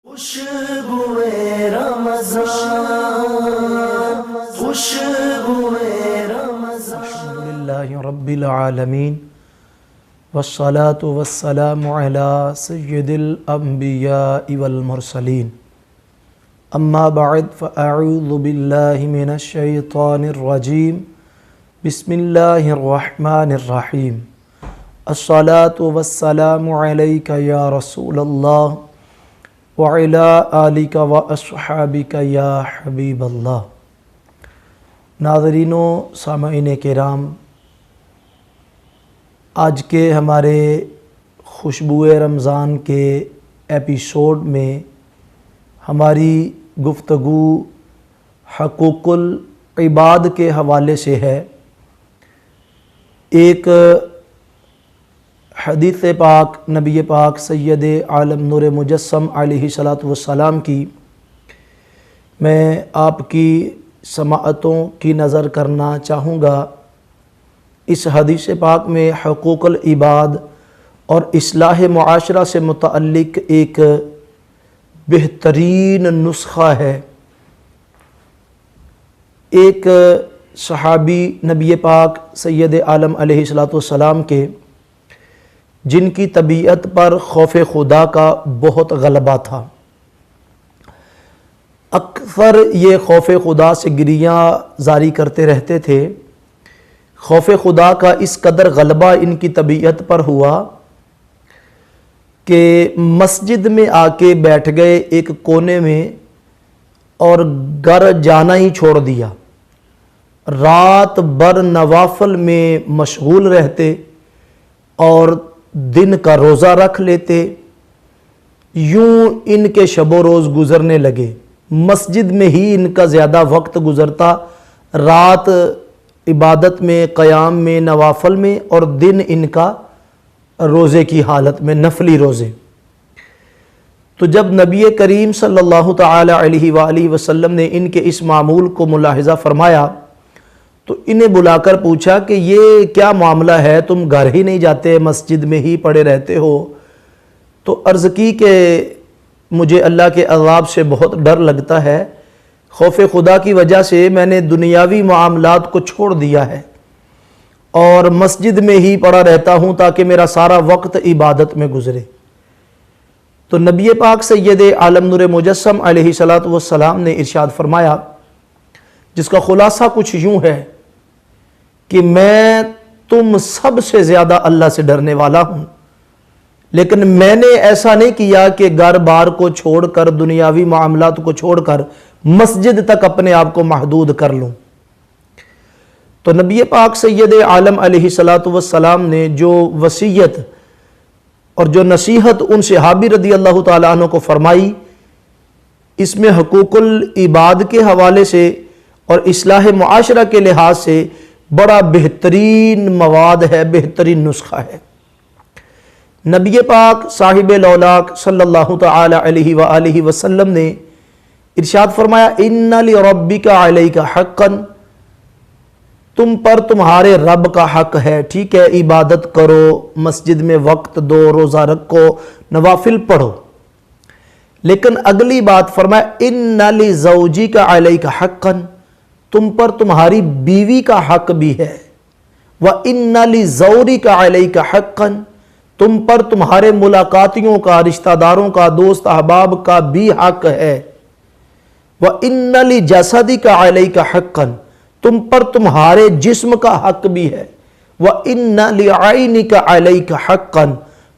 خوشبوئے رمضان خوشبوئے رمضان الحمدللہ رب العالمین والصلاة والسلام علی سید الانبیاء والمرسلین اما بعد فاعوذ باللہ من الشیطان الرجیم بسم اللہ الرحمن الرحیم الصلاة والسلام علیک یا رسول اللہ وعلی آلک و اصحابک یا حبیب اللہ۔ ناظرین و سامعین کرام، آج کے ہمارے خوشبوئے رمضان کے ایپیسوڈ میں ہماری گفتگو حقوق العباد کے حوالے سے ہے۔ ایک حدیث پاک نبی پاک سید عالم نور مجسم علیہ السلام کی میں آپ کی سماعتوں کی نظر کرنا چاہوں گا۔ اس حدیث پاک میں حقوق العباد اور اصلاح معاشرہ سے متعلق ایک بہترین نسخہ ہے۔ ایک صحابی نبی پاک سید عالم علیہ السلام کے جن کی طبیعت پر خوف خدا کا بہت غلبہ تھا، اکثر یہ خوف خدا سے گریاں جاری کرتے رہتے تھے۔ خوف خدا کا اس قدر غلبہ ان کی طبیعت پر ہوا کہ مسجد میں آ کے بیٹھ گئے ایک کونے میں اور گھر جانا ہی چھوڑ دیا۔ رات بھر نوافل میں مشغول رہتے اور دن کا روزہ رکھ لیتے۔ یوں ان کے شب و روز گزرنے لگے، مسجد میں ہی ان کا زیادہ وقت گزرتا، رات عبادت میں، قیام میں، نوافل میں، اور دن ان کا روزے کی حالت میں، نفلی روزے۔ تو جب نبی کریم صلی اللہ تعالی علیہ وآلہ وسلم نے ان کے اس معمول کو ملاحظہ فرمایا تو انہیں بلا کر پوچھا کہ یہ کیا معاملہ ہے، تم گھر ہی نہیں جاتے، مسجد میں ہی پڑے رہتے ہو؟ تو عرض کی کہ مجھے اللہ کے عذاب سے بہت ڈر لگتا ہے، خوف خدا کی وجہ سے میں نے دنیاوی معاملات کو چھوڑ دیا ہے اور مسجد میں ہی پڑا رہتا ہوں تاکہ میرا سارا وقت عبادت میں گزرے۔ تو نبی پاک سید عالم نور مجسم علیہ السلام نے ارشاد فرمایا، جس کا خلاصہ کچھ یوں ہے کہ میں تم سب سے زیادہ اللہ سے ڈرنے والا ہوں، لیکن میں نے ایسا نہیں کیا کہ گھر بار کو چھوڑ کر، دنیاوی معاملات کو چھوڑ کر مسجد تک اپنے آپ کو محدود کر لوں۔ تو نبی پاک سید عالم علیہ السلام نے جو وصیت اور جو نصیحت ان صحابی رضی اللہ تعالیٰ عنہ کو فرمائی، اس میں حقوق العباد کے حوالے سے اور اصلاح معاشرہ کے لحاظ سے بڑا بہترین مواد ہے، بہترین نسخہ ہے۔ نبی پاک صاحب لولاک صلی اللہ تعالی علیہ وآلہ وسلم نے ارشاد فرمایا، اِنَّ لِرَبِّكَ عَلَيْكَ حَقًّا، تم پر تمہارے رب کا حق ہے۔ ٹھیک ہے، عبادت کرو، مسجد میں وقت دو، روزہ رکھو، نوافل پڑھو، لیکن اگلی بات فرمایا، اِنَّ لِزَوْجِكَ عَلَيْكَ حَقًّا، تم پر تمہاری بیوی کا حق بھی ہے۔ وَإِنَّ لِزَوْرِكَ عَلَيْكَ حَقًّا، تم پر تمہارے ملاقاتیوں کا، رشتہ داروں کا، دوست احباب کا بھی حق ہے۔ وَإِنَّ لِجَسَدِكَ عَلَيْكَ حَقًّا، تم پر تمہارے جسم کا حق بھی ہے۔ وَإِنَّ لِعَيْنِكَ عَلَيْكَ حَقًّا،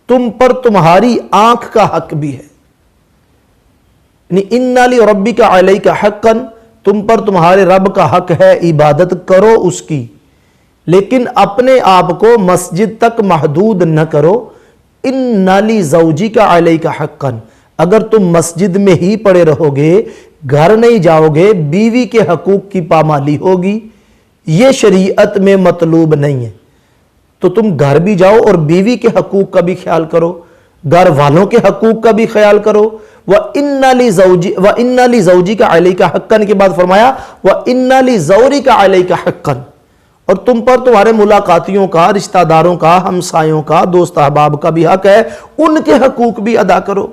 تم پر تمہاری آنکھ کا حق بھی ہے۔ یعنی اِنَّ لِرَبِّكَ عَلَيْكَ حَقًّا، تم پر تمہارے رب کا حق ہے، عبادت کرو اس کی، لیکن اپنے آپ کو مسجد تک محدود نہ کرو۔ اِنَّ لِزَوْجِكَ عَلَيْكَ حَقًّا، اگر تم مسجد میں ہی پڑے رہو گے، گھر نہیں جاؤ گے، بیوی کے حقوق کی پامالی ہوگی، یہ شریعت میں مطلوب نہیں ہے۔ تو تم گھر بھی جاؤ اور بیوی کے حقوق کا بھی خیال کرو، گھر والوں کے حقوق کا بھی خیال کرو۔ وَإِنَّ لِزَوْجِكَ عَلَيْكَ حَقًّا کے بعد فرمایا وَإِنَّ لِزَوْرِكَ عَلَيْكَ حَقًّا، اور تم پر تمہارے ملاقاتیوں کا، رشتہ داروں کا، ہمسایوں کا، دوست احباب کا بھی حق ہے، ان کے حقوق بھی ادا کرو۔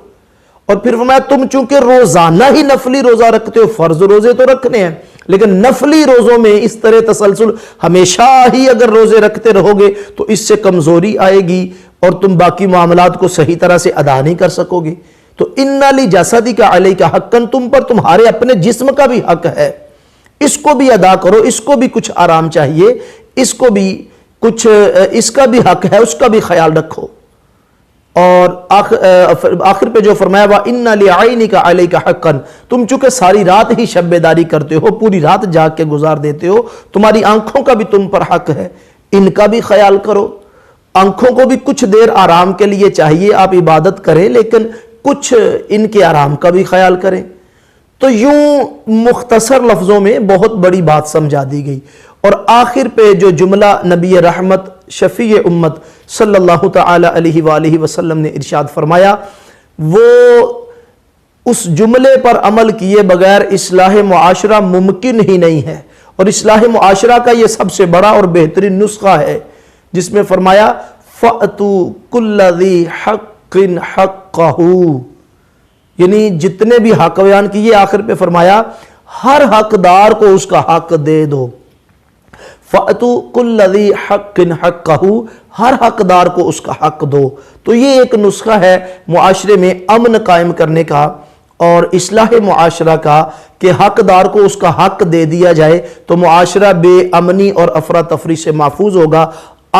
اور پھر فرمایا تم چونکہ روزانہ ہی نفلی روزہ رکھتے ہو، فرض روزے تو رکھنے ہیں لیکن نفلی روزوں میں اس طرح تسلسل ہمیشہ ہی اگر روزے رکھتے رہو گے تو اس سے کمزوری آئے گی اور تم باقی معاملات کو صحیح طرح سے ادا نہیں کر سکو گے۔ تو ان لجسدک علیک حقا، تم پر تمہارے اپنے جسم کا بھی حق ہے، اس کو بھی ادا کرو، اس کو بھی کچھ آرام چاہیے، اس کو بھی کچھ اس کا بھی حق ہے، اس کا بھی خیال رکھو۔ اور آخر پہ جو فرمایا وَإِنَّ لِعَيْنِكَ عَلَيْكَ حَقًّا، تم چونکہ ساری رات ہی شب بیداری کرتے ہو، پوری رات جاگ کے گزار دیتے ہو، تمہاری آنکھوں کا بھی تم پر حق ہے، ان کا بھی خیال کرو۔ آنکھوں کو بھی کچھ دیر آرام کے لیے چاہیے، آپ عبادت کریں لیکن کچھ ان کے آرام کا بھی خیال کریں۔ تو یوں مختصر لفظوں میں بہت بڑی بات سمجھا دی گئی، اور آخر پہ جو جملہ نبی رحمت شفیع امت صلی اللہ تعالی علیہ وآلہ وسلم نے ارشاد فرمایا، وہ اس جملے پر عمل کیے بغیر اصلاح معاشرہ ممکن ہی نہیں ہے، اور اصلاح معاشرہ کا یہ سب سے بڑا اور بہترین نسخہ ہے، جس میں فرمایا فَأْتُوا كُلَّ ذِي حَقٍّ حَقَّهُ، یعنی جتنے بھی حق بیان کیے آخر پہ فرمایا ہر حقدار کو اس کا حق دے دو۔ فَأْتُوا كُلَّ ذِي حَقٍّ حَقَّهُ، ہر حقدار کو اس کا حق دو۔ تو یہ ایک نسخہ ہے معاشرے میں امن قائم کرنے کا اور اصلاح معاشرہ کا، کہ حقدار کو اس کا حق دے دیا جائے تو معاشرہ بے امنی اور افراتفری سے محفوظ ہوگا،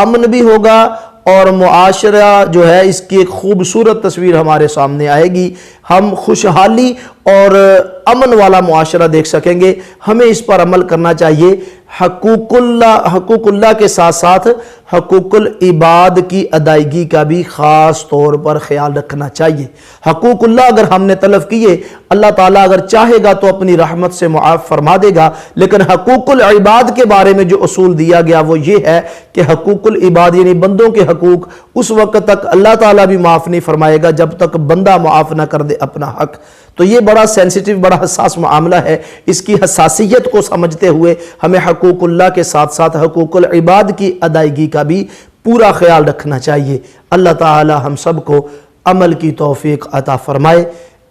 امن بھی ہوگا، اور معاشرہ جو ہے اس کی ایک خوبصورت تصویر ہمارے سامنے آئے گی، ہم خوشحالی اور امن والا معاشرہ دیکھ سکیں گے۔ ہمیں اس پر عمل کرنا چاہیے۔ حقوق اللہ کے ساتھ ساتھ حقوق العباد کی ادائیگی کا بھی خاص طور پر خیال رکھنا چاہیے۔ حقوق اللہ اگر ہم نے تلف کیے، اللہ تعالیٰ اگر چاہے گا تو اپنی رحمت سے معاف فرما دے گا، لیکن حقوق العباد کے بارے میں جو اصول دیا گیا وہ یہ ہے کہ حقوق العباد یعنی بندوں کے حقوق اس وقت تک اللہ تعالیٰ بھی معاف نہیں فرمائے گا جب تک بندہ معاف نہ کر دے اپنا حق۔ تو یہ بڑا سینسیٹیو، بڑا حساس معاملہ ہے، اس کی حساسیت کو سمجھتے ہوئے ہمیں حقوق اللہ کے ساتھ ساتھ حقوق العباد کی ادائیگی کا بھی پورا خیال رکھنا چاہیے۔ اللہ تعالی ہم سب کو عمل کی توفیق عطا فرمائے،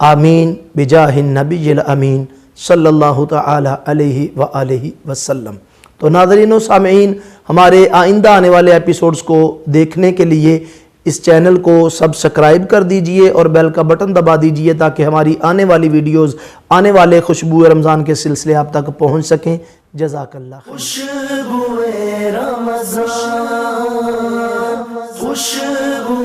آمین بجاہ النبی الامین صلی اللہ تعالی علیہ وآلہ وسلم۔ تو ناظرین و سامعین، ہمارے آئندہ آنے والے ایپیسوڈز کو دیکھنے کے لیے اس چینل کو سبسکرائب کر دیجئے اور بیل کا بٹن دبا دیجئے تاکہ ہماری آنے والی ویڈیوز، آنے والے خوشبو رمضان کے سلسلے آپ تک پہنچ سکیں۔ جزاک اللہ خیر۔ خوشبو رمضان، خوشبو